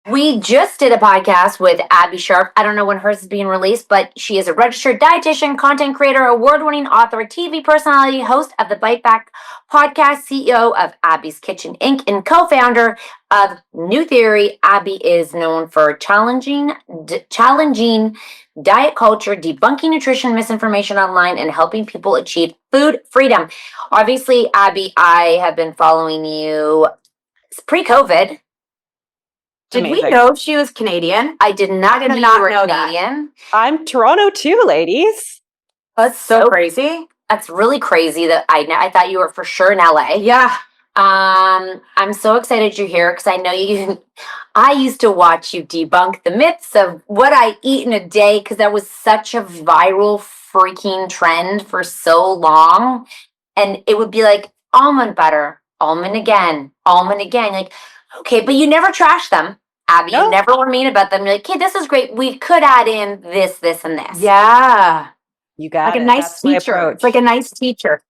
We just did a podcast with Abbey Sharp. I don't know when hers is being released, but she is a registered dietitian, content creator, award-winning author, TV personality, host of the Bite Back podcast, CEO of Abby's Kitchen Inc., and co-founder of New Theory. Abbey is known for challenging diet culture, debunking nutrition misinformation online, and helping people achieve food freedom. Obviously, Abbey, I have been following you pre-COVID. Did we know she was Canadian? I did not know you were Canadian. I'm Toronto too, ladies. That's so crazy. That's really crazy that I thought you were for sure in LA. Yeah. I'm so excited you're here because I know I used to watch you debunk the myths of what I eat in a day because that was such a viral freaking trend for so long. And it would be like almond butter, almond again. Like, okay, but you never trash them, Abby. No. You never were mean about them. You're like, okay, this is great. We could add in this, and this. Yeah. You got like a nice teacher. It's like a nice teacher.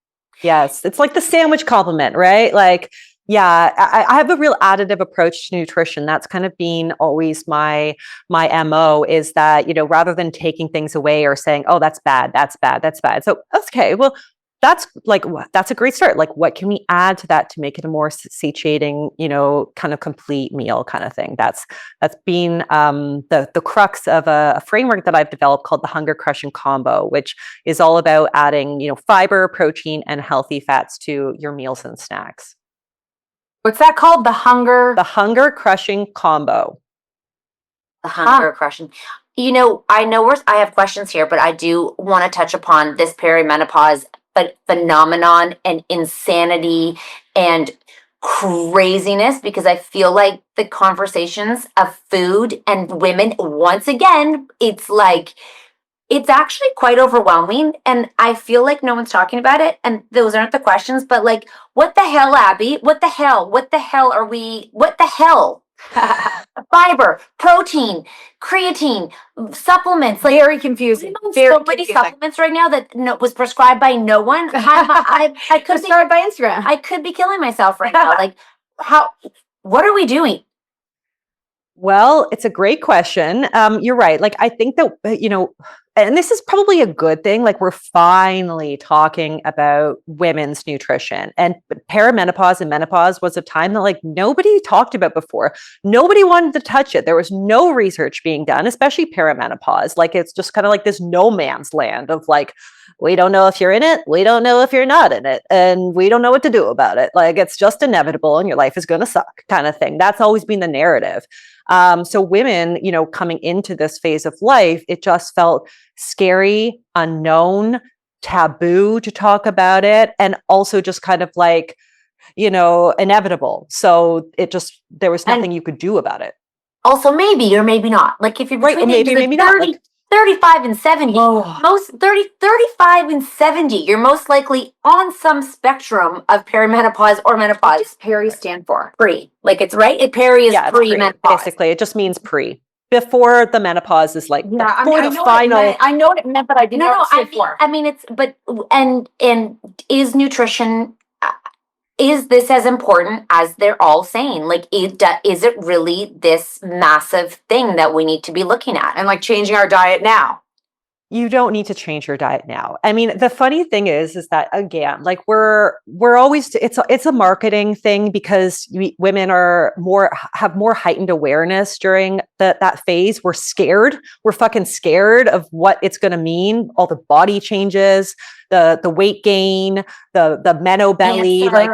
Yes. It's like the sandwich compliment, right? Like, yeah, I have a real additive approach to nutrition. That's kind of been always my MO is that, rather than taking things away or saying, oh, that's bad. So, okay, well, that's a great start. Like, what can we add to that to make it a more satiating, kind of complete meal kind of thing? That's been the crux of a framework that I've developed called the Hunger Crushing Combo, which is all about adding, fiber, protein, and healthy fats to your meals and snacks. What's that called? The Hunger Crushing Combo. The Hunger Crushing. I know I have questions here, but I do want to touch upon this perimenopause phenomenon and insanity and craziness, because I feel like the conversations of food and women, once again, it's actually quite overwhelming, and I feel like no one's talking about it, and those aren't the questions, but like, what the hell, Abby? What the hell are we, what the hell? Fiber, protein, creatine, supplements. Like, very confusing. So many supplements right now that was prescribed by no one. I could be prescribed by Instagram. I could be killing myself right now. Like, what are we doing? Well, it's a great question. You're right. Like, I think that, and this is probably a good thing. Like, we're finally talking about women's nutrition, and perimenopause and menopause was a time that like nobody talked about before. Nobody wanted to touch it. There was no research being done, especially perimenopause. Like, it's just kind of like this no man's land of like, we don't know if you're in it. We don't know if you're not in it. And we don't know what to do about it. Like, it's just inevitable and your life is going to suck kind of thing. That's always been the narrative. So women, coming into this phase of life, it just felt scary, unknown, taboo to talk about it, and also just kind of like, inevitable. So there was nothing you could do about it. Also, maybe or maybe not. Like, if you're right, maybe not. Like, 35 and 70, 35 and 70, you're most likely on some spectrum of perimenopause or menopause. What does peri stand for? Pre. Like, it's right? Peri is pre-menopause. Basically, it just means pre. Before the menopause is like, I know what it meant, but I didn't know what it stood for. I mean, and is nutrition, is this as important as they're all saying? Like, is it really this massive thing that we need to be looking at? And like changing our diet now? You don't need to change your diet now. I mean, the funny thing is that again, like we're always, it's a marketing thing because women have more heightened awareness during that phase. We're scared. We're fucking scared of what it's going to mean. All the body changes, the weight gain, the meno belly, like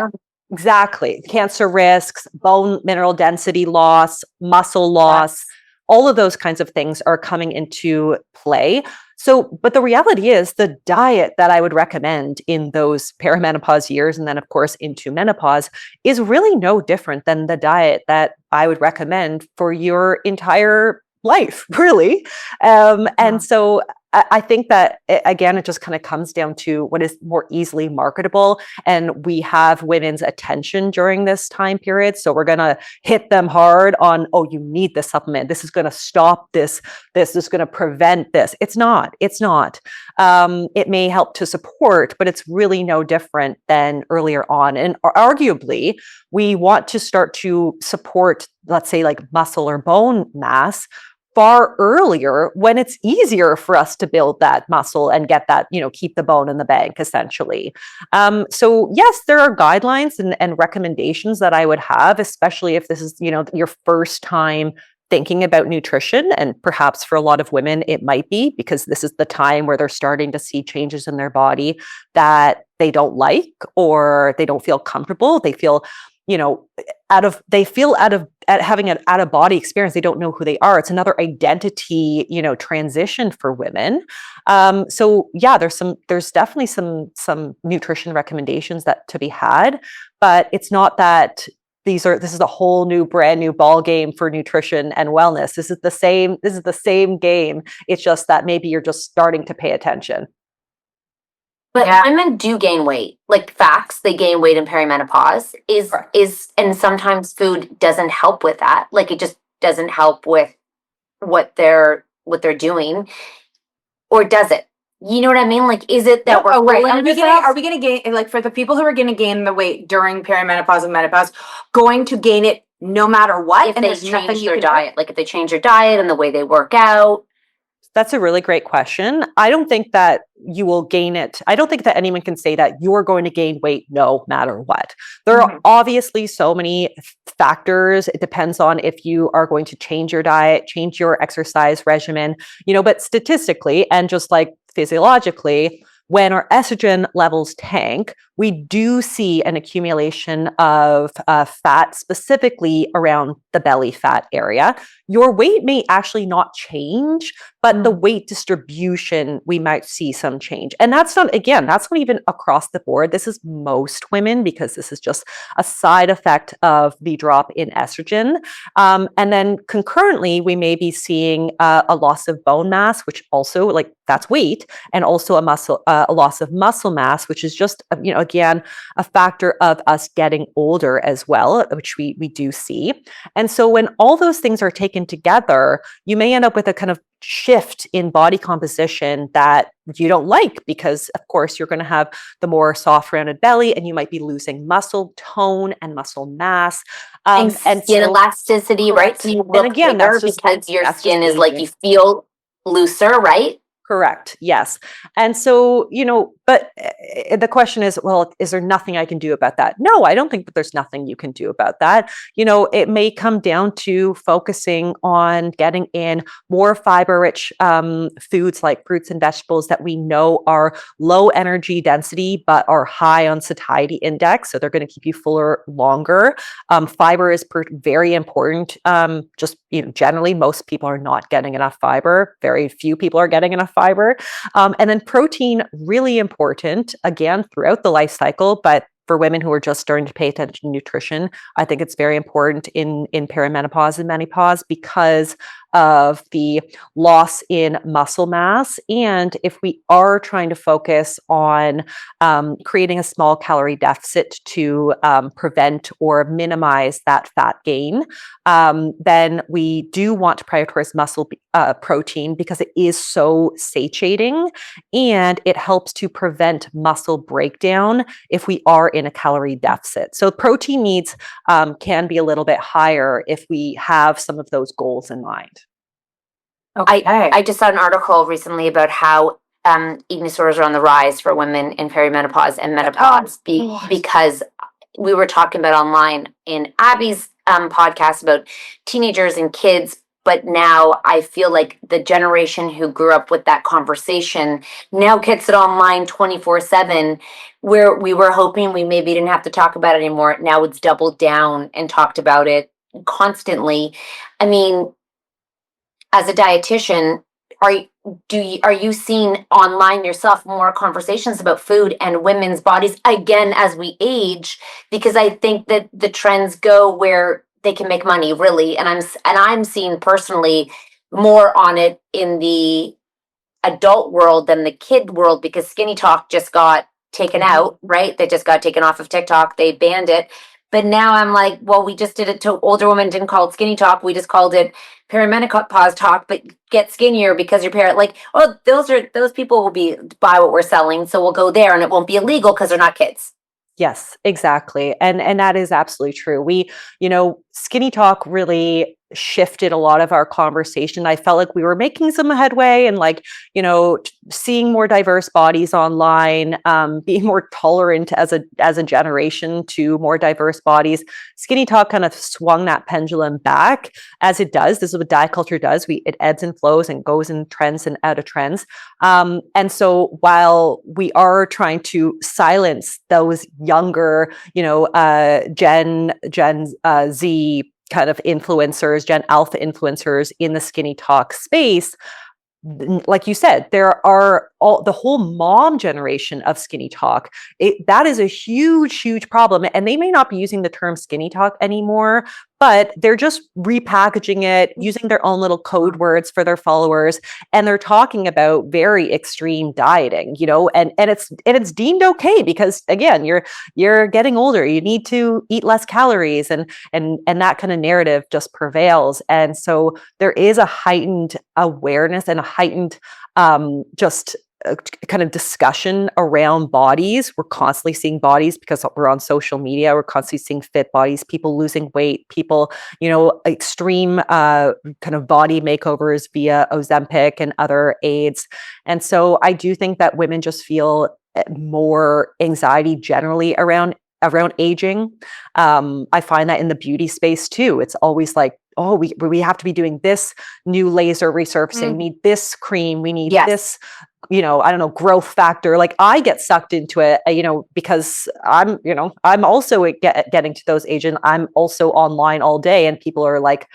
exactly cancer risks, bone mineral density loss, muscle loss. All of those kinds of things are coming into play. So, but the reality is the diet that I would recommend in those perimenopause years, and then of course into menopause, is really no different than the diet that I would recommend for your entire life, really. And so I think that, again, it just kind of comes down to what is more easily marketable. And we have women's attention during this time period. So we're going to hit them hard on, oh, you need this supplement. This is going to stop this. This is going to prevent this. It's not. It's not. It may help to support, but it's really no different than earlier on. And arguably, we want to start to support, let's say, like muscle or bone mass far earlier when it's easier for us to build that muscle and get that, keep the bone in the bank, essentially. So yes, there are guidelines and recommendations that I would have, especially if this is, your first time thinking about nutrition. And perhaps for a lot of women, it might be because this is the time where they're starting to see changes in their body that they don't like, or they don't feel comfortable. They feel at having an out of body experience. They don't know who they are. It's another identity, transition for women. So yeah, there's definitely some nutrition recommendations that to be had, but it's not that this is a whole new, brand new ball game for nutrition and wellness. This is the same game. It's just that maybe you're just starting to pay attention. But women do gain weight. Like facts, they gain weight in perimenopause and sometimes food doesn't help with that. Like it just doesn't help with what they're doing. Or does it? You know what I mean? Like, is it that we're Are we going to gain, like for the people who are going to gain the weight during perimenopause and menopause, going to gain it no matter what? If they change their diet, like if they change their diet and the way they work out? That's a really great question. I don't think that you will gain it. I don't think that anyone can say that you're going to gain weight no matter what. There are obviously so many factors. It depends on if you are going to change your diet, change your exercise regimen, but statistically and just like physiologically, when our estrogen levels tank, we do see an accumulation of fat, specifically around the belly fat area. Your weight may actually not change, but the weight distribution, we might see some change. And that's not even across the board. This is most women, because this is just a side effect of the drop in estrogen. And then concurrently, we may be seeing a loss of bone mass, which also, like, that's weight, and also a loss of muscle mass, which is just, again, a factor of us getting older as well, which we do see. And so when all those things are taken together, you may end up with a kind of shift in body composition that you don't like, because of course you're going to have the more soft rounded belly, and you might be losing muscle tone and muscle mass, and skin elasticity, right? So you look bigger because your skin is like, you feel looser, right? Correct. Yes. And so, but the question is, well, is there nothing I can do about that? No, I don't think that there's nothing you can do about that. It may come down to focusing on getting in more fiber-rich foods like fruits and vegetables that we know are low energy density, but are high on satiety index. So they're going to keep you fuller longer. Fiber is very important. Generally, most people are not getting enough fiber. Very few people are getting enough fiber. And then protein, really important, again, throughout the life cycle, but for women who are just starting to pay attention to nutrition, I think it's very important in perimenopause and menopause because of the loss in muscle mass. And if we are trying to focus on creating a small calorie deficit to prevent or minimize that fat gain, then we do want to prioritize muscle protein, because it is so satiating and it helps to prevent muscle breakdown if we are in a calorie deficit. So protein needs can be a little bit higher if we have some of those goals in mind. Okay. I just saw an article recently about how eating disorders are on the rise for women in perimenopause and menopause because we were talking about online in Abby's podcast about teenagers and kids. But now I feel like the generation who grew up with that conversation now gets it online 24/7, where we were hoping we maybe didn't have to talk about it anymore. Now it's doubled down and talked about it constantly. I mean, as a dietitian, are you seeing online yourself more conversations about food and women's bodies again as we age? Because I think that the trends go where they can make money, really, and I'm seeing personally more on it in the adult world than the kid world, because Skinny Talk just got taken out, right? They just got taken off of TikTok. They banned it. But now I'm like, well, we just did it to older women, didn't call it Skinny Talk. We just called it Perimenopause Talk, but get skinnier because your parent, like, oh, those people will be buy what we're selling. So we'll go there and it won't be illegal because they're not kids. Yes, exactly. And that is absolutely true. We, Skinny Talk really shifted a lot of our conversation. I felt like we were making some headway and like, seeing more diverse bodies online, being more tolerant as a generation to more diverse bodies. Skinny Talk kind of swung that pendulum back, as it does. This is what diet culture does. It ebbs and flows and goes in trends and out of trends. And so while we are trying to silence those younger, Gen Z kind of influencers, Gen Alpha influencers in the Skinny Talk space, like you said, there are the whole mom generation of Skinny Talk. That is a huge problem. And they may not be using the term Skinny Talk anymore, but they're just repackaging it, using their own little code words for their followers. And they're talking about very extreme dieting, and it's deemed okay because again, you're getting older. You need to eat less calories and that kind of narrative just prevails. And so there is a heightened awareness and a heightened kind of discussion around bodies. We're constantly seeing bodies because we're on social media. We're constantly seeing fit bodies, people losing weight, people, extreme kind of body makeovers via Ozempic and other aids. And so I do think that women just feel more anxiety generally around aging. I find that in the beauty space too. It's always like, oh, we have to be doing this new laser resurfacing, we need this cream, we need this, I don't know, growth factor. Like I get sucked into it, because I'm also getting to those age, and I'm also online all day, and people are like,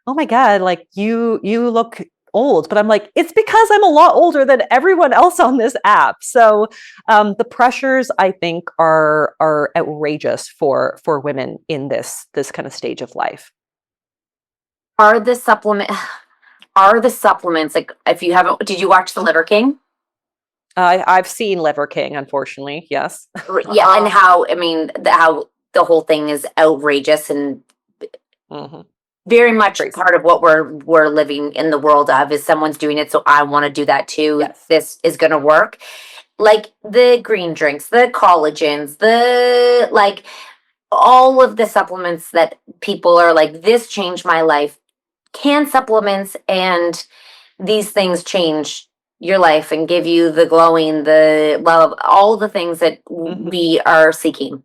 oh my God, like you look old. But I'm like, it's because I'm a lot older than everyone else on this app. So the pressures, I think, are outrageous for women in this kind of stage of life. Are the supplements like, if you haven't, did you watch The Liver King? I've seen Liver King, unfortunately. Yes. Yeah, and how how the whole thing is outrageous and very much Crazy. part of what we're living in the world of is someone's doing it, so I want to do that too. Yes. This is going to work. Like the green drinks, the collagens, the like all of the supplements that people are like, this changed my life. Can supplements and these things change your life and give you the glowing, the love, all the things that we are seeking?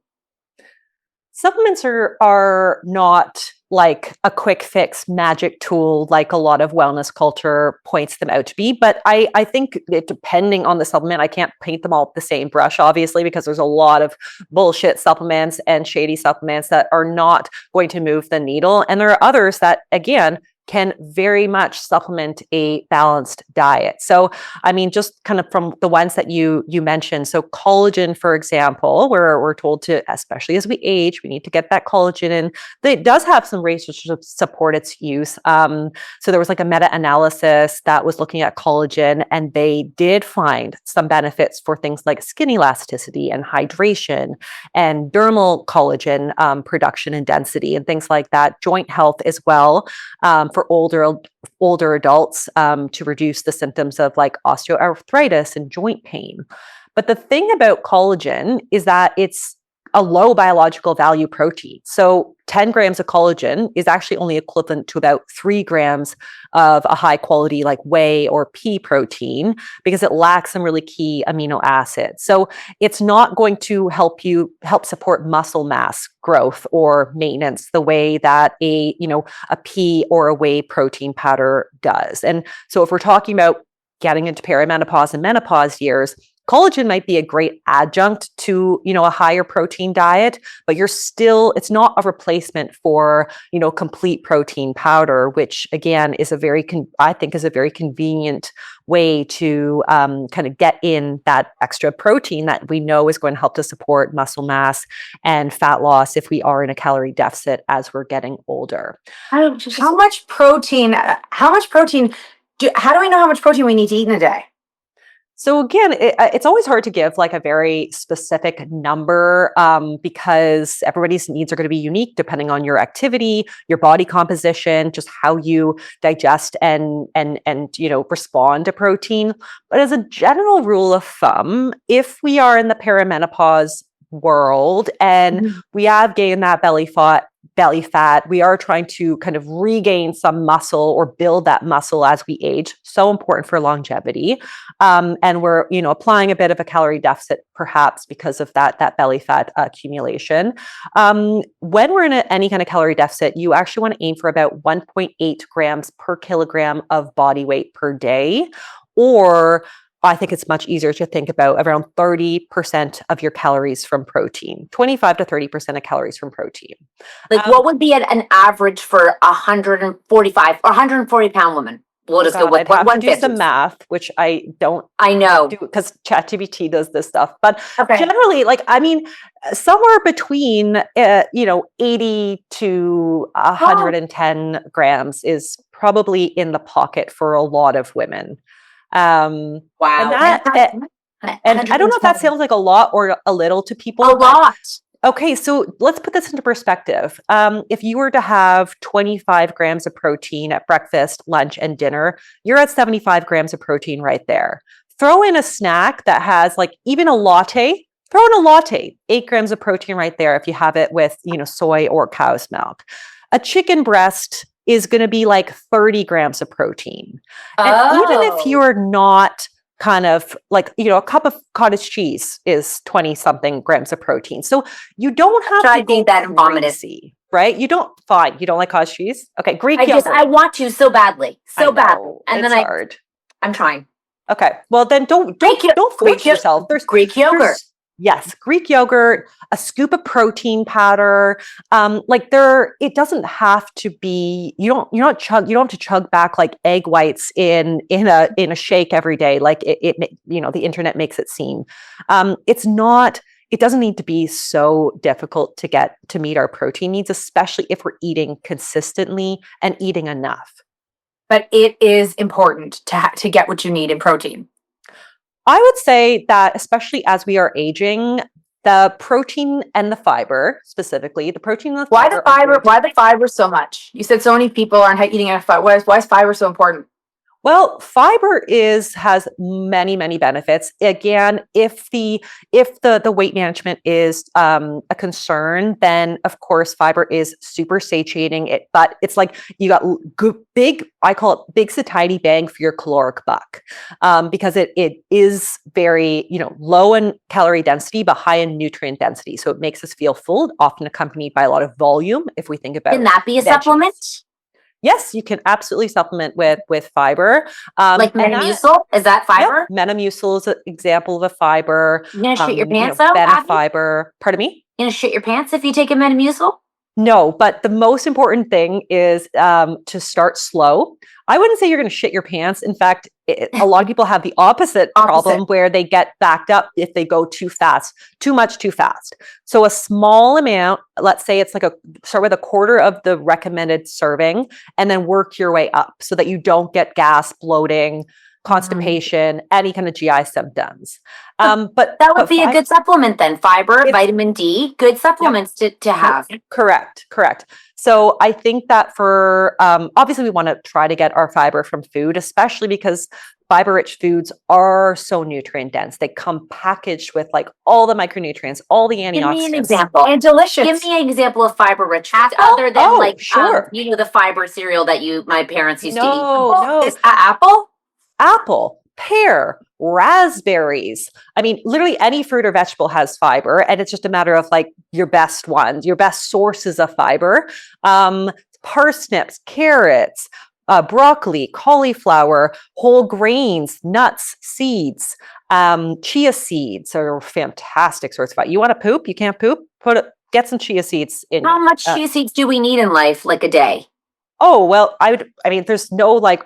Supplements are not like a quick fix magic tool like a lot of wellness culture points them out to be. But I think depending on the supplement, I can't paint them all with the same brush, obviously, because there's a lot of bullshit supplements and shady supplements that are not going to move the needle. And there are others that, again, can very much supplement a balanced diet. So, I mean, just kind of from the ones that you mentioned. So collagen, for example, where we're told to, especially as we age, we need to get that collagen in. It does have some research to support its use. So there was like a meta-analysis that was looking at collagen, and they did find some benefits for things like skin elasticity and hydration and dermal collagen production and density and things like that. Joint health as well. For older adults to reduce the symptoms of like osteoarthritis and joint pain. But the thing about collagen is that it's a low biological value protein. So 10 grams of collagen is actually only equivalent to about 3 grams of a high quality like whey or pea protein because it lacks some really key amino acids. So it's not going to help support muscle mass growth or maintenance the way that a pea or a whey protein powder does. And so if we're talking about getting into perimenopause and menopause years, collagen might be a great adjunct to, a higher protein diet, but it's not a replacement for, complete protein powder, which again is I think is a very convenient way to kind of get in that extra protein that we know is going to help to support muscle mass and fat loss if we are in a calorie deficit as we're getting older. How much protein? How do we know how much protein we need to eat in a day? So again, it's always hard to give like a very specific number because everybody's needs are going to be unique depending on your activity, your body composition, just how you digest and respond to protein. But as a general rule of thumb, if we are in the perimenopause world and we have gained that belly fat, we are trying to kind of regain some muscle or build that muscle as we age. So important for longevity. And we're, applying a bit of a calorie deficit, perhaps because of that belly fat accumulation. When we're in any kind of calorie deficit, you actually want to aim for about 1.8 grams per kilogram of body weight per day, or I think it's much easier to think about around 30% of your calories from protein, 25 to 30% of calories from protein. Like what would be an average for 145 or 140-pound woman? We'll just go with I'd have to do some math, which I don't. I know do because ChatGPT does this stuff. But okay. Generally, somewhere between 80 to 110 grams is probably in the pocket for a lot of women. Wow. And I don't know if that sounds like a lot or a little to people. A lot. Okay, so let's put this into perspective. If you were to have 25 grams of protein at breakfast, lunch, and dinner, you're at 75 grams of protein right there. Throw in a snack that has even a latte, throw in a latte, 8 grams of protein right there if you have it with, soy or cow's milk. A chicken breast is going to be 30 grams of protein. And even if you're not kind of a cup of cottage cheese is 20 something grams of protein. So you don't have to go that crazy, right? You don't like cottage cheese? Okay, Greek yogurt. I want to so badly. Badly. And it's hard. I'm trying. Okay. Well, then don't force yourself. There's Greek yogurt. Yes, Greek yogurt, a scoop of protein powder. It doesn't have to be. You don't have to chug back egg whites in a shake every day. The internet makes it seem. It's not. It doesn't need to be so difficult to meet our protein needs, especially if we're eating consistently and eating enough. But it is important to get what you need in protein. I would say that, especially as we are aging, the protein and the fiber, specifically the protein and the fiber. Why the fiber so much? You said so many people aren't eating enough fiber. Why is fiber so important? Well, fiber has many, many benefits. Again, if the weight management is a concern, then of course fiber is super satiating. But it's you got big, I call it big satiety bang for your caloric buck, because it is very low in calorie density but high in nutrient density. So it makes us feel full, often accompanied by a lot of volume. If we think about, can that be a supplement? Yes, you can absolutely supplement with fiber. Metamucil, is that fiber? Yep, Metamucil is an example of a fiber. You're gonna shit your pants though? Fiber. Pardon me? You're gonna shit your pants if you take a Metamucil? No, but the most important thing is to start slow. I wouldn't say you're going to shit your pants. In fact, a lot of people have the opposite problem where they get backed up if they go too fast, too much too fast. So a small amount, let's say it's start with a quarter of the recommended serving and then work your way up so that you don't get gas, bloating, constipation, any kind of GI symptoms. But that would be a good supplement then. Fiber, vitamin D, good supplements to have. Correct. So I think that for, obviously we want to try to get our fiber from food, especially because fiber-rich foods are so nutrient dense. They come packaged with all the micronutrients, all the antioxidants. Give me an example. And delicious. Give me an example of fiber-rich foods other than sure. The fiber cereal that my parents used to eat. No. Is apple? Apple, pear, raspberries. I mean, literally any fruit or vegetable has fiber, and it's just a matter of your best ones, your best sources of fiber. Parsnips, carrots, broccoli, cauliflower, whole grains, nuts, seeds, chia seeds are fantastic source of fiber. You want to poop? You can't poop? Get some chia seeds in. How much chia seeds do we need in life? A day? Oh, well, I mean, there's no like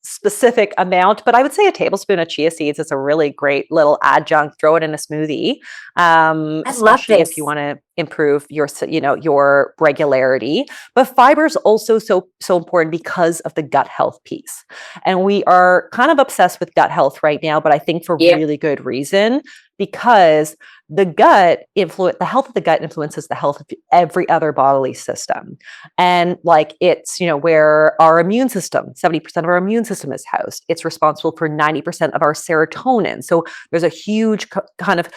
specific amount, but I would say a tablespoon of chia seeds is a really great little adjunct. Throw it in a smoothie, I love especially if you this. want to improve your regularity. But fiber is also so important because of the gut health piece. And we are kind of obsessed with gut health right now, but I think for Yep. really good reason, because the health of the gut influences the health of every other bodily system. And like it's, where our immune system, 70% of our immune system is housed. It's responsible for 90% of our serotonin. So there's a huge kind of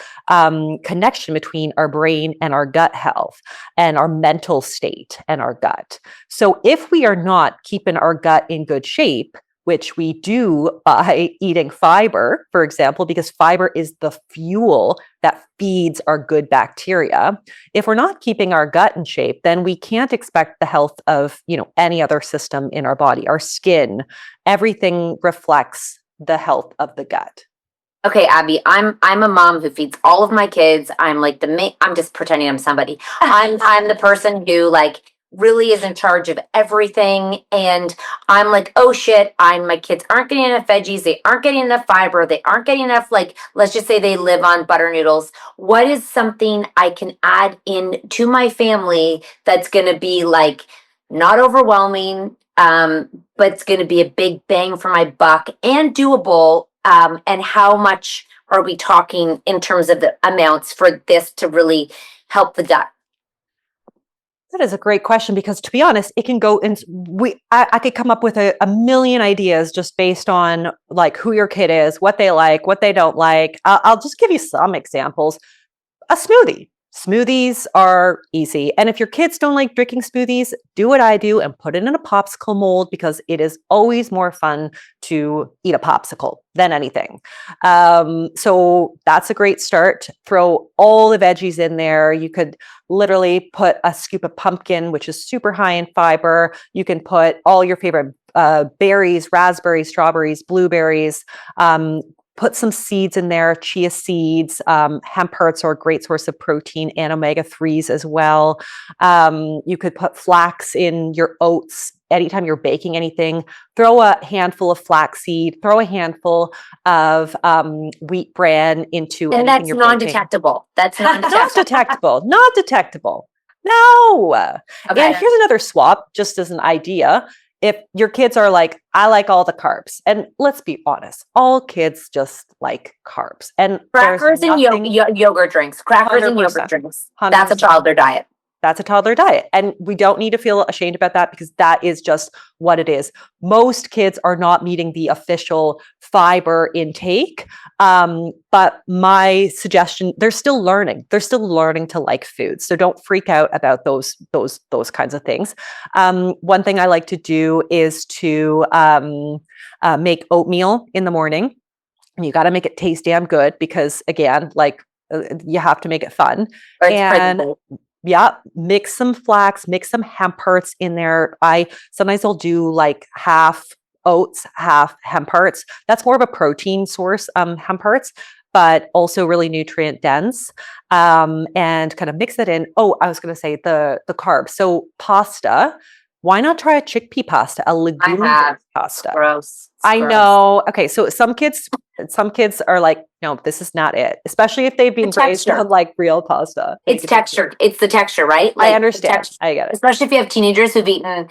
connection between our brain and our gut health and our mental state and our gut. So if we are not keeping our gut in good shape, which we do by eating fiber, for example, because fiber is the fuel that feeds our good bacteria. If we're not keeping our gut in shape, then we can't expect the health of, any other system in our body. Our skin, everything reflects the health of the gut. Okay, Abby, I'm a mom who feeds all of my kids. I'm like I'm just pretending I'm somebody. I'm the person who like really is in charge of everything, and I'm like, oh shit, my kids aren't getting enough veggies, they aren't getting enough fiber, they aren't getting enough, like, let's just say they live on butter noodles. What is something I can add in to my family that's gonna be like not overwhelming, but it's gonna be a big bang for my buck and doable, and how much are we talking in terms of the amounts for this to really help the gut? That is a great question because, to be honest, it can go in. I could come up with a million ideas just based on like who your kid is, what they like, what they don't like. I'll just give you some examples. A smoothie. Smoothies are easy. And if your kids don't like drinking smoothies, do what I do and put it in a popsicle mold, because it is always more fun to eat a popsicle than anything. So that's a great start. Throw all the veggies in there. You could literally put a scoop of pumpkin, which is super high in fiber. You can put all your favorite berries, raspberries, strawberries, blueberries. Put some seeds in there, chia seeds, hemp hearts are a great source of protein and omega-3s as well. You could put flax in your oats. Anytime you're baking anything, throw a handful of flaxseed, throw a handful of wheat bran into And anything that's you're baking. non-detectable. That's Not non-detectable. detectable, not detectable. No. Okay. And here's another swap, just as an idea. If your kids are like, I like all the carbs, and let's be honest, all kids just like carbs. And Crackers and yogurt drinks. Crackers and 100%, yogurt drinks. That's a 100%. toddler diet. That's a toddler diet. And we don't need to feel ashamed about that, because that is just what it is. Most kids are not meeting the official fiber intake. But my suggestion, they're still learning. They're still learning to like food. So don't freak out about those kinds of things. One thing I like to do is to make oatmeal in the morning. And you got to make it taste damn good, because again, like you have to make it fun. Or it's And presentable. yeah, mix some flax, mix some hemp hearts in there. Sometimes I'll do like half oats, half hemp hearts. That's more of a protein source, hemp hearts, but also really nutrient dense. And kind of mix it in. Oh, I was going to say the carbs. So pasta. Why not try a chickpea pasta, a legume pasta? Gross. I know. Okay, so some kids are like, no, this is not it. Especially if they've been raised on like real pasta. It's texture. It's the texture, right? I understand. I get it. Especially if you have teenagers who've eaten,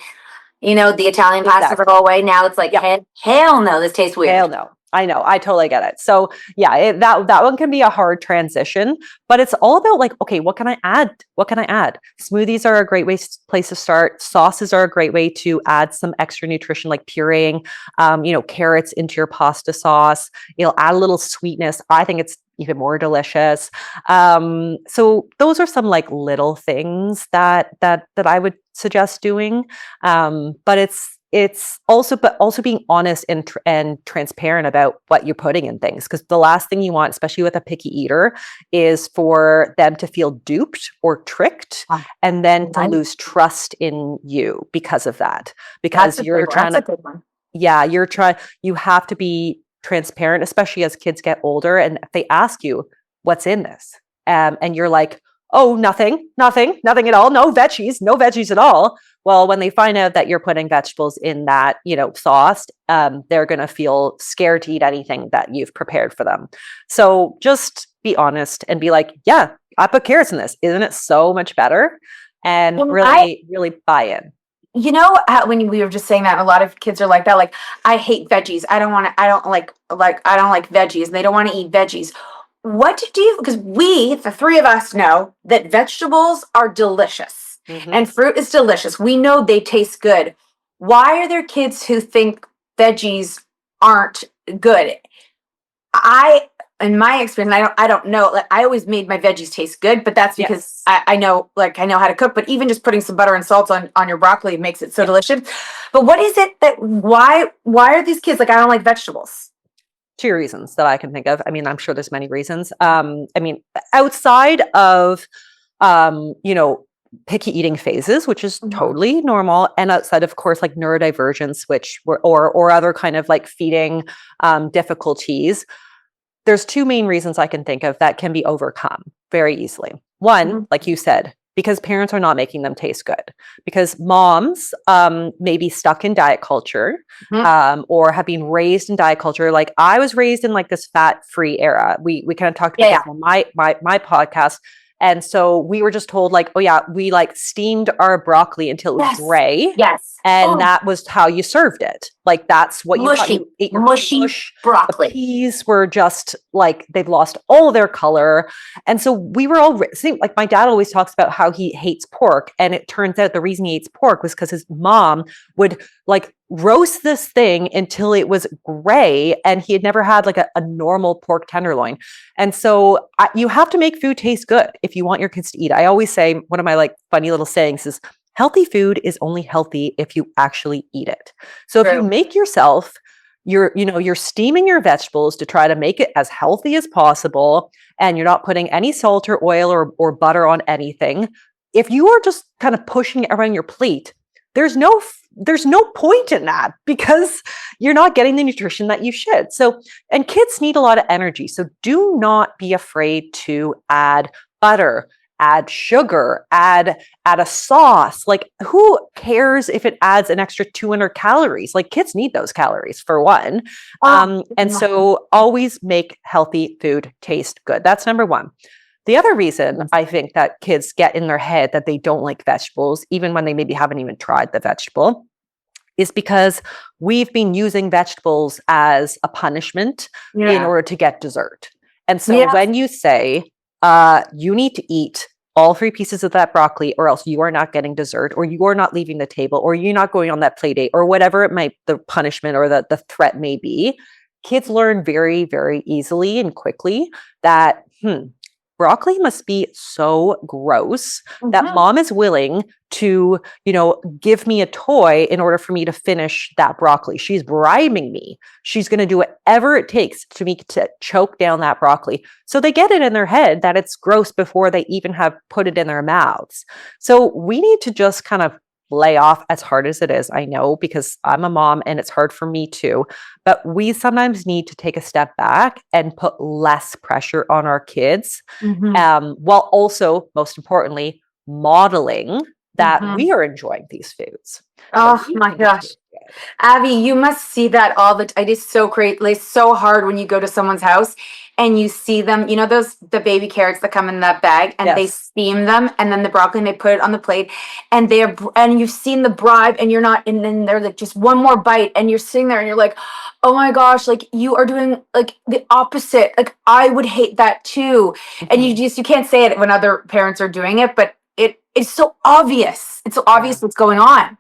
the Italian pasta Exactly. for the whole way. Now it's like, hell no, this tastes weird. Hell no. I know. I totally get it. So yeah, that one can be a hard transition, but it's all about like, okay, what can I add? What can I add? Smoothies are a great place to start. Sauces are a great way to add some extra nutrition, like pureeing, carrots into your pasta sauce. It'll add a little sweetness. I think it's even more delicious. So those are some like little things that I would suggest doing. But it's also being honest and transparent about what you're putting in things, because the last thing you want, especially with a picky eater, is for them to feel duped or tricked and then to lose trust in you because of that. Because you're trying to, you have to be transparent, especially as kids get older, and if they ask you what's in this, and you're like, oh, nothing at all, no veggies at all. Well, when they find out that you're putting vegetables in that, sauce, they're going to feel scared to eat anything that you've prepared for them. So just be honest and be like, yeah, I put carrots in this. Isn't it so much better? And Well, really, really buy in. You know how when we were just saying that, a lot of kids are like that. Like, I hate veggies. I don't want to. I don't I don't like veggies. And they don't want to eat veggies. What to do? Because we, the three of us, know that vegetables are delicious and fruit is delicious. We know they taste good. Why are there kids who think veggies aren't good? In my experience, I don't know. Like, I always made my veggies taste good, but that's because I know how to cook. But even just putting some butter and salt on your broccoli makes it so delicious. But what is it that why are these kids like, I don't like vegetables? Two reasons that I can think of. I mean, I'm sure there's many reasons. Outside of, picky eating phases, which is totally normal, and outside, of course, like neurodivergence, which or other kind of like feeding difficulties. There's two main reasons I can think of that can be overcome very easily. One, like you said, because parents are not making them taste good. Because moms may be stuck in diet culture or have been raised in diet culture. Like I was raised in like this fat-free era. We kind of talked about this on my podcast. And so we were just told like, oh yeah, we like steamed our broccoli until it was gray. Yes. And that was how you served it. Like that's what you got. You ate your mushy broccoli. The peas were just like they've lost all their color. And so we were all like my dad always talks about how he hates pork. And it turns out the reason he hates pork was because his mom would like roast this thing until it was gray, and he had never had like a normal pork tenderloin. And so you have to make food taste good if you want your kids to eat. I always say one of my like funny little sayings is healthy food is only healthy if you actually eat it. So if you make yourself, you're steaming your vegetables to try to make it as healthy as possible, and you're not putting any salt or oil or butter on anything. If you are just kind of pushing it around your plate, there's no point in that because you're not getting the nutrition that you should. So, and kids need a lot of energy. So do not be afraid to add butter, add sugar, add a sauce. Like who cares if it adds an extra 200 calories? Like kids need those calories for one. And so always make healthy food taste good. That's number one. The other reason I think that kids get in their head that they don't like vegetables, even when they maybe haven't even tried the vegetable, is because we've been using vegetables as a punishment in order to get dessert. And so when you say, you need to eat all 3 pieces of that broccoli or else you are not getting dessert, or you are not leaving the table, or you're not going on that play date, or whatever the punishment or the threat may be, kids learn very, very easily and quickly that, broccoli must be so gross that mom is willing to, give me a toy in order for me to finish that broccoli. She's bribing me. She's going to do whatever it takes to me to choke down that broccoli. So they get it in their head that it's gross before they even have put it in their mouths. So we need to just kind of lay off, as hard as it is. I know, because I'm a mom and it's hard for me too, but we sometimes need to take a step back and put less pressure on our kids, while also, most importantly, modeling that we are enjoying these foods. Oh my gosh. Abby, you must see that all the time. It is so great. It's so hard when you go to someone's house and you see them, the baby carrots that come in that bag, and they steam them, and then the broccoli, and they put it on the plate, and and you've seen the bribe, and you're not, and then they're like, just one more bite, and you're sitting there and you're like, oh my gosh, like you are doing like the opposite. Like I would hate that too. And you can't say it when other parents are doing it, but it's so obvious. It's so obvious what's going on.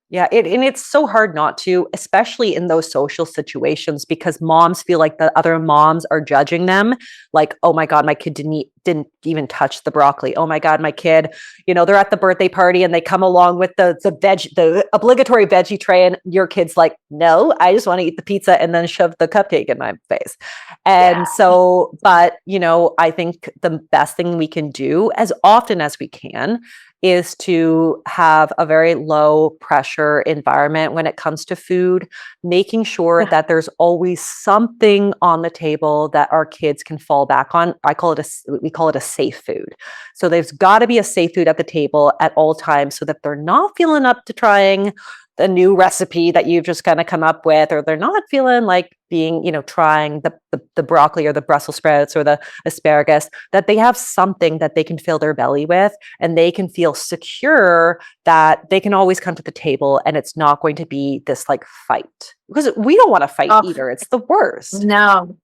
Yeah, and it's so hard not to, especially in those social situations, because moms feel like the other moms are judging them. Like, oh my God, my kid didn't even touch the broccoli. Oh my God, my kid, they're at the birthday party and they come along with the obligatory veggie tray, and your kid's like, no, I just want to eat the pizza, and then shove the cupcake in my face. And so, but I think the best thing we can do as often as we can is to have a very low pressure environment when it comes to food, making sure that there's always something on the table that our kids can fall back on. We call it a safe food. So there's got to be a safe food at the table at all times so that they're not feeling up to trying the new recipe that you've just kind of come up with, or they're not feeling like being, trying the broccoli or the Brussels sprouts or the asparagus, that they have something that they can fill their belly with and they can feel secure that they can always come to the table and it's not going to be this like fight, because we don't want to fight either. It's the worst. No.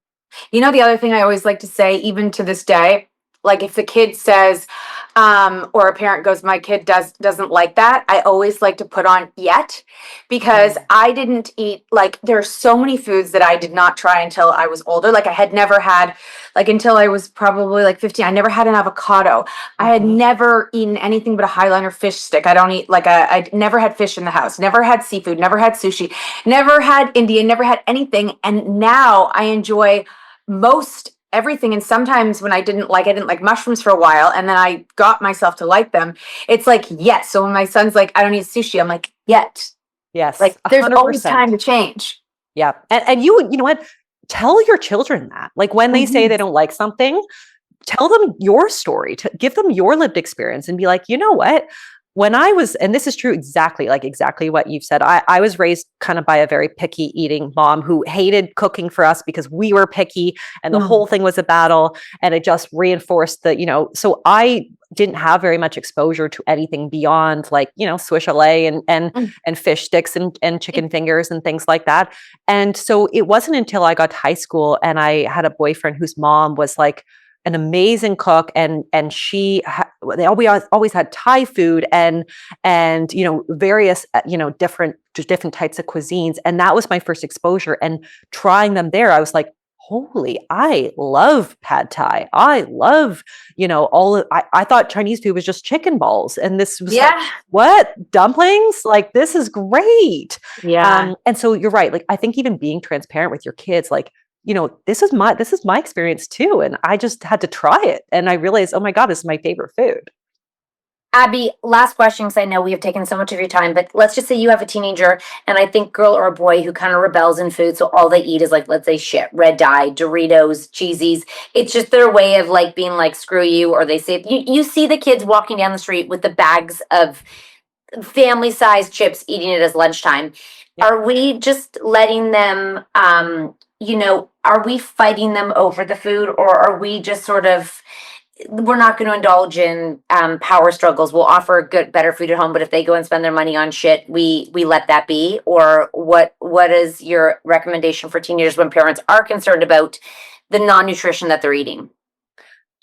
The other thing I always like to say, even to this day, like if the kid says, or a parent goes, my kid doesn't like that, I always like to put on yet, because I didn't eat, like there's so many foods that I did not try until I was older. Like I had never had, like until I was probably like 15, I never had an avocado. I had never eaten anything but a Highliner fish stick. I don't eat I never had fish in the house, never had seafood, never had sushi, never had Indian, never had anything. And now I enjoy most everything. And sometimes when I didn't like mushrooms for a while, and then I got myself to like them, it's like, yes. So when my son's like, I don't eat sushi, I'm like, yet. Yes. Like there's 100%. always time to change. Yeah. And you know what? Tell your children that. Like when they say they don't like something, tell them your story, to give them your lived experience and be like, you know what? When I was, and this is true exactly what you've said, I was raised kind of by a very picky eating mom who hated cooking for us because we were picky and the whole thing was a battle, and it just reinforced so I didn't have very much exposure to anything beyond like, Swiss chalet and fish sticks and chicken fingers and things like that. And so it wasn't until I got to high school and I had a boyfriend whose mom was like an amazing cook, and they always had Thai food and various different types of cuisines, and that was my first exposure. And trying them there, I was like, holy, I love pad Thai. I love I thought Chinese food was just chicken balls, and this was like, what, dumplings? Like this is great. And so you're right. Like I think even being transparent with your kids, like, this is my experience too. And I just had to try it. And I realized, oh my God, this is my favorite food. Abby, last question, because I know we have taken so much of your time, but let's just say you have a teenager, and I think girl or a boy who kind of rebels in food. So all they eat is like, let's say shit, red dye, Doritos, cheesies. It's just their way of like being like, screw you. Or they say, you see the kids walking down the street with the bags of family sized chips, eating it as lunchtime. Yep. Are we just letting them, are we fighting them over the food, or are we just sort of, we're not going to indulge in power struggles. We'll offer better food at home, but if they go and spend their money on shit, we let that be? Or what is your recommendation for teenagers when parents are concerned about the non-nutrition that they're eating?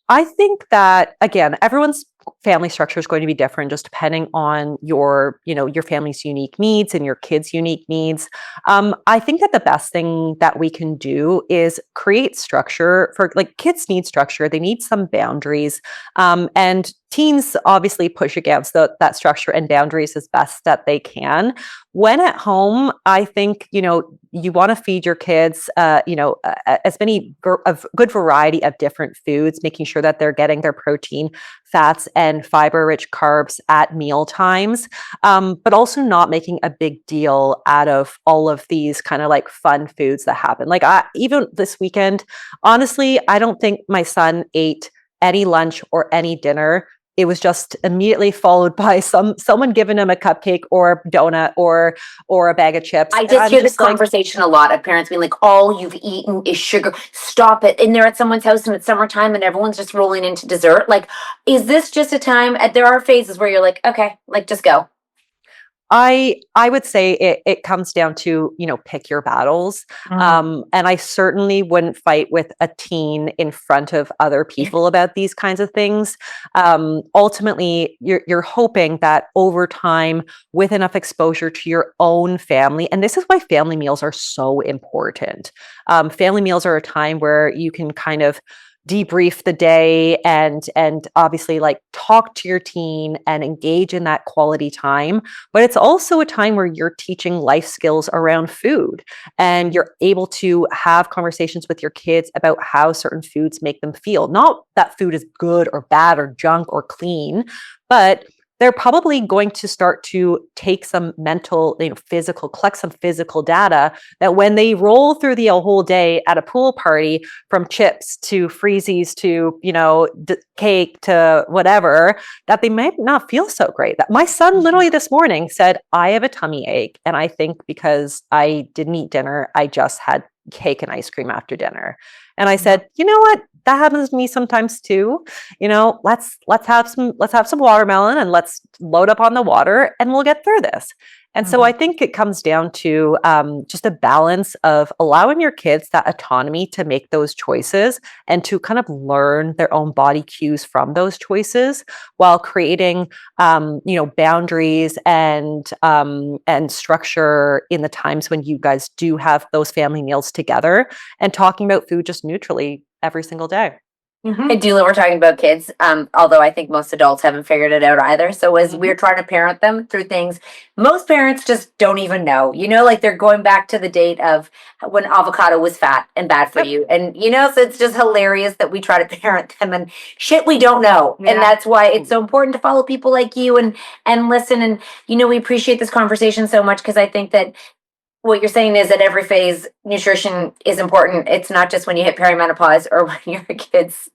I think that, again, everyone's family structure is going to be different just depending on your family's unique needs and your kids' unique needs. I think that the best thing that we can do is create structure for, like, kids need structure. They need some boundaries. And teens obviously push against that structure and boundaries as best that they can. When at home, I think, you want to feed your kids, as many of good variety of different foods, making sure that they're getting their protein, fats, and fiber-rich carbs at meal times, but also not making a big deal out of all of these kind of like fun foods that happen. Like even this weekend, honestly, I don't think my son ate any lunch or any dinner. It was just immediately followed by someone giving him a cupcake or a donut or a bag of chips. I just hear this conversation a lot of parents being like, all you've eaten is sugar. Stop it. And they're at someone's house and it's summertime and everyone's just rolling into dessert. Like, is this just a time? There are phases where you're like, okay, like just go. I would say it comes down to, pick your battles. And I certainly wouldn't fight with a teen in front of other people about these kinds of things. Ultimately, you're hoping that over time, with enough exposure to your own family, and this is why family meals are so important. Family meals are a time where you can kind of debrief the day and obviously like talk to your teen and engage in that quality time. But it's also a time where you're teaching life skills around food, and you're able to have conversations with your kids about how certain foods make them feel. Not that food is good or bad or junk or clean, but they're probably going to start to take some mental, collect some physical data that when they roll through the whole day at a pool party, from chips to freezies to, cake to whatever, that they might not feel so great. My son literally this morning said, I have a tummy ache. And I think because I didn't eat dinner, I just had cake and ice cream after dinner. And I said, you know what? That happens to me sometimes too. Let's have some watermelon and let's load up on the water and we'll get through this. And so I think it comes down to just a balance of allowing your kids that autonomy to make those choices and to kind of learn their own body cues from those choices, while creating, boundaries and structure in the times when you guys do have those family meals together, and talking about food just neutrally every single day. Hey, Dula, we're talking about kids, although I think most adults haven't figured it out either. So as we're trying to parent them through things, most parents just don't even know, like they're going back to the date of when avocado was fat and bad for you. And, so it's just hilarious that we try to parent them and shit we don't know. Yeah. And that's why it's so important to follow people like you and listen. And, we appreciate this conversation so much, because I think that what you're saying is that every phase nutrition is important. It's not just when you hit perimenopause or when your kid's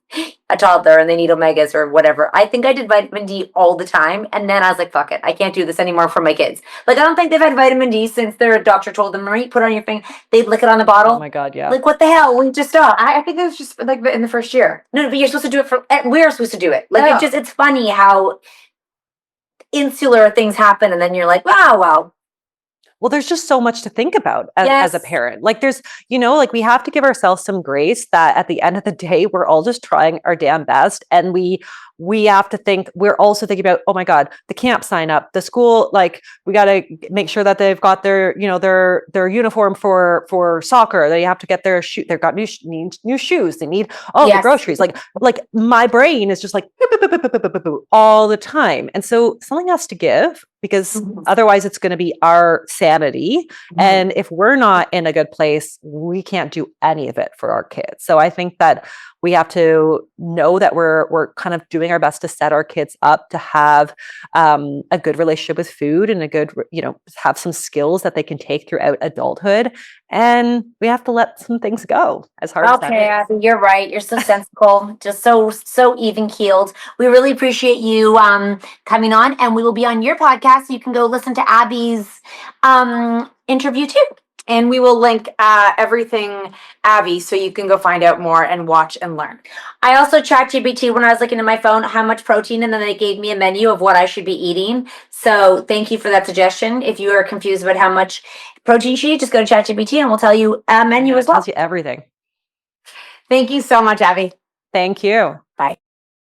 a toddler and they need omegas or whatever. I think I did vitamin D all the time. And then I was like, fuck it. I can't do this anymore for my kids. Like, I don't think they've had vitamin D since their doctor told them, Marie, put it on your finger. They'd lick it on the bottle. Oh my God, yeah. Like, what the hell? We just stop. I think it was just like in the first year. No, but you're supposed to do it we're supposed to do it. Like, it's funny how insular things happen. And then you're like, wow, well, there's just so much to think about as a parent. Like there's, we have to give ourselves some grace that at the end of the day, we're all just trying our damn best. And we have to think, we're also thinking about, oh my God, the camp sign up, the school, like we got to make sure that they've got their, their uniform for soccer. They have to get their they've got new shoes. They need all the groceries. Like my brain is just like all the time. And so something has to give, because otherwise it's going to be our sanity. And if we're not in a good place, we can't do any of it for our kids. So I think that we have to know that we're kind of doing our best to set our kids up to have a good relationship with food and a good, have some skills that they can take throughout adulthood. And we have to let some things go, as hard as that is. Abby, you're right. You're so sensible, just so even keeled. We really appreciate you coming on, and we will be on your podcast. You can go listen to Abby's interview too. And we will link everything Abbey, so you can go find out more and watch and learn. I also ChatGPT when I was looking at my phone how much protein, and then they gave me a menu of what I should be eating. So thank you for that suggestion. If you are confused about how much protein you should eat, just go to ChatGPT and we'll tell you a menu as well. It tells you everything. Thank you so much, Abbey. Thank you. Bye.